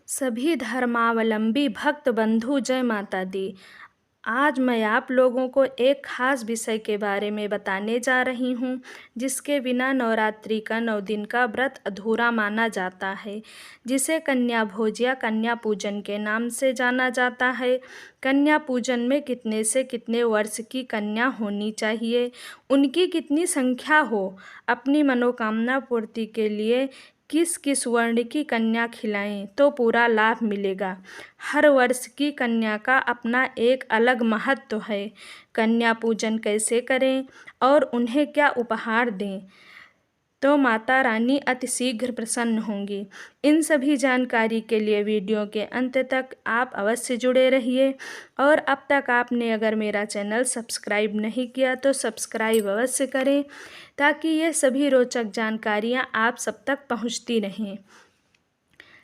सभी धर्मावलंबी भक्त बंधु जय माता दी। आज मैं आप लोगों को एक खास विषय के बारे में बताने जा रही हूँ, जिसके बिना नवरात्रि का 9 दिन का व्रत अधूरा माना जाता है, जिसे कन्या भोज या कन्या पूजन के नाम से जाना जाता है। कन्या पूजन में कितने से कितने वर्ष की कन्या होनी चाहिए, उनकी कितनी संख्या हो, अपनी मनोकामना पूर्ति के लिए किस किस वर्ण की कन्या खिलाएं तो पूरा लाभ मिलेगा। हर वर्ष की कन्या का अपना एक अलग महत्व है। कन्या पूजन कैसे करें और उन्हें क्या उपहार दें तो माता रानी अतिशीघ्र प्रसन्न होंगी। इन सभी जानकारी के लिए वीडियो के अंत तक आप अवश्य जुड़े रहिए। और अब तक आपने अगर मेरा चैनल सब्सक्राइब नहीं किया तो सब्सक्राइब अवश्य करें, ताकि ये सभी रोचक जानकारियाँ आप सब तक पहुँचती रहें।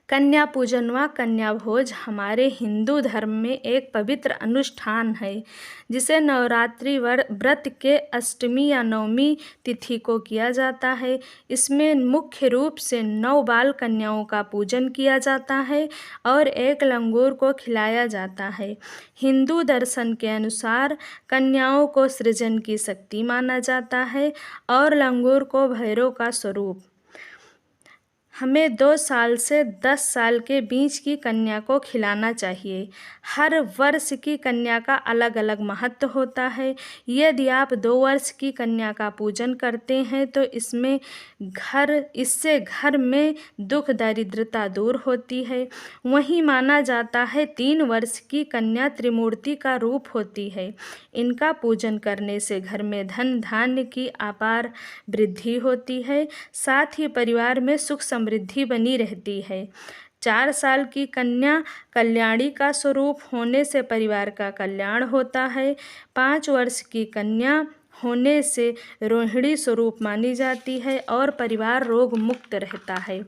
कन्या पूजन व कन्या भोज हमारे हिंदू धर्म में एक पवित्र अनुष्ठान है, जिसे नवरात्रि व्रत के अष्टमी या नवमी तिथि को किया जाता है। इसमें मुख्य रूप से 9 बाल कन्याओं का पूजन किया जाता है और एक लंगूर को खिलाया जाता है। हिंदू दर्शन के अनुसार कन्याओं को सृजन की शक्ति माना जाता है और लंगूर को भैरव का स्वरूप। हमें 2 साल से 10 साल के बीच की कन्या को खिलाना चाहिए। हर वर्ष की कन्या का अलग अलग महत्व होता है। यदि आप 2 वर्ष की कन्या का पूजन करते हैं तो इससे घर में दुख दरिद्रता दूर होती है। वहीं माना जाता है 3 वर्ष की कन्या त्रिमूर्ति का रूप होती है। इनका पूजन करने से घर में धन धान्य की अपार वृद्धि होती है, साथ ही परिवार में सुख समृद्धि बनी रहती है। 4 साल की कन्या कल्याणी का स्वरूप होने से परिवार का कल्याण होता है। 5 वर्ष की कन्या होने से रोहिणी स्वरूप मानी जाती है और परिवार रोग मुक्त रहता है।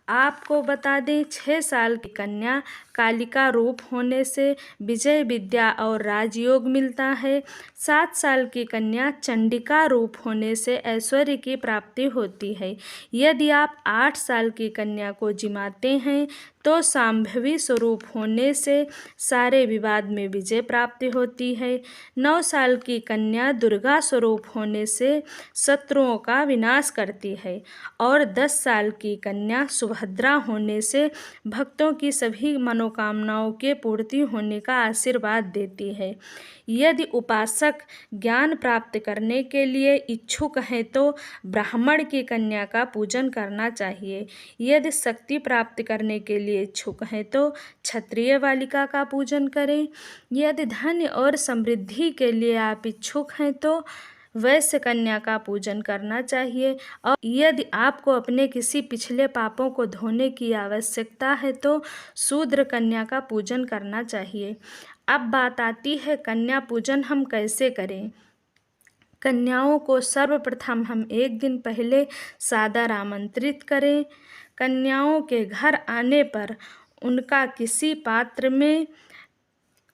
आपको बता दें, 6 साल की कन्या कालिका रूप होने से विजय विद्या और राजयोग मिलता है। 7 साल की कन्या चंडिका रूप होने से ऐश्वर्य की प्राप्ति होती है। यदि आप 8 साल की कन्या को जिमाते हैं तो सांभवी स्वरूप होने से सारे विवाद में विजय प्राप्ति होती है। 9 साल की कन्या दुर्गा स्वरूप होने से शत्रुओं का विनाश करती है और 10 साल की कन्या सुभद्रा होने से भक्तों की सभी मनोकामनाओं के पूर्ति होने का आशीर्वाद देती है। यदि उपासक ज्ञान प्राप्त करने के लिए इच्छुक हैं तो ब्राह्मण की कन्या का पूजन करना चाहिए। यदि शक्ति प्राप्त करने के लिए इच्छुक हैं तो क्षत्रिय बालिका का पूजन करें। यदि धन और समृद्धि के लिए आप इच्छुक हैं तो वैश्य कन्या का पूजन करना चाहिए। और यदि आपको अपने किसी पिछले पापों को धोने की आवश्यकता है तो शूद्र कन्या का पूजन करना चाहिए। अब बात आती है कन्या पूजन हम कैसे करें। कन्याओं को सर्वप्रथम हम एक दिन पहले सादर आमंत्रित करें। कन्याओं के घर आने पर उनका किसी पात्र में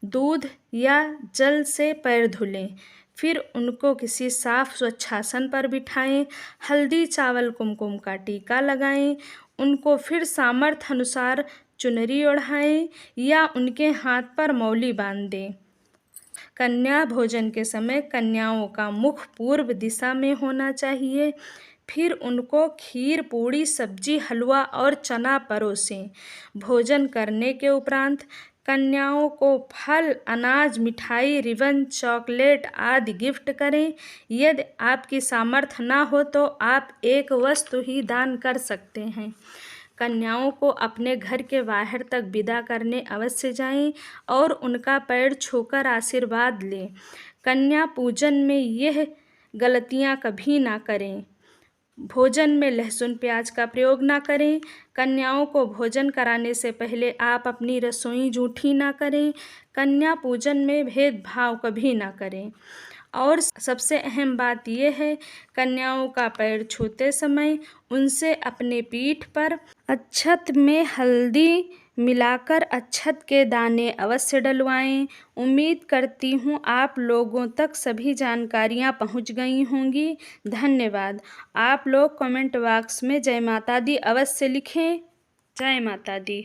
दूध या जल से पैर धुलें। फिर उनको किसी साफ स्वच्छ आसन पर बिठाएं। हल्दी चावल कुमकुम का टीका लगाएं। उनको फिर सामर्थ्य अनुसार चुनरी ओढ़ाएं या उनके हाथ पर मौली बांध दें। कन्या भोजन के समय कन्याओं का मुख पूर्व दिशा में होना चाहिए। फिर उनको खीर, पूड़ी, सब्जी, हलवा और चना परोसें। भोजन करने के उपरांत कन्याओं को फल, अनाज, मिठाई, रिबन, चॉकलेट आदि गिफ्ट करें। यदि आपकी सामर्थ्य ना हो तो आप एक वस्तु ही दान कर सकते हैं। कन्याओं को अपने घर के बाहर तक विदा करने अवश्य जाएं और उनका पैर छूकर आशीर्वाद लें। कन्या पूजन में यह गलतियां कभी ना करें। भोजन में लहसुन प्याज का प्रयोग ना करें। कन्याओं को भोजन कराने से पहले आप अपनी रसोई जूठी ना करें। कन्या पूजन में भेदभाव कभी ना करें। और सबसे अहम बात यह है, कन्याओं का पैर छूते समय उनसे अपने पीठ पर अक्षत में हल्दी मिलाकर अक्षत के दाने अवश्य डलवाएं। उम्मीद करती हूँ आप लोगों तक सभी जानकारियाँ पहुँच गई होंगी। धन्यवाद। आप लोग कमेंट बॉक्स में जय माता दी अवश्य लिखें। जय माता दी।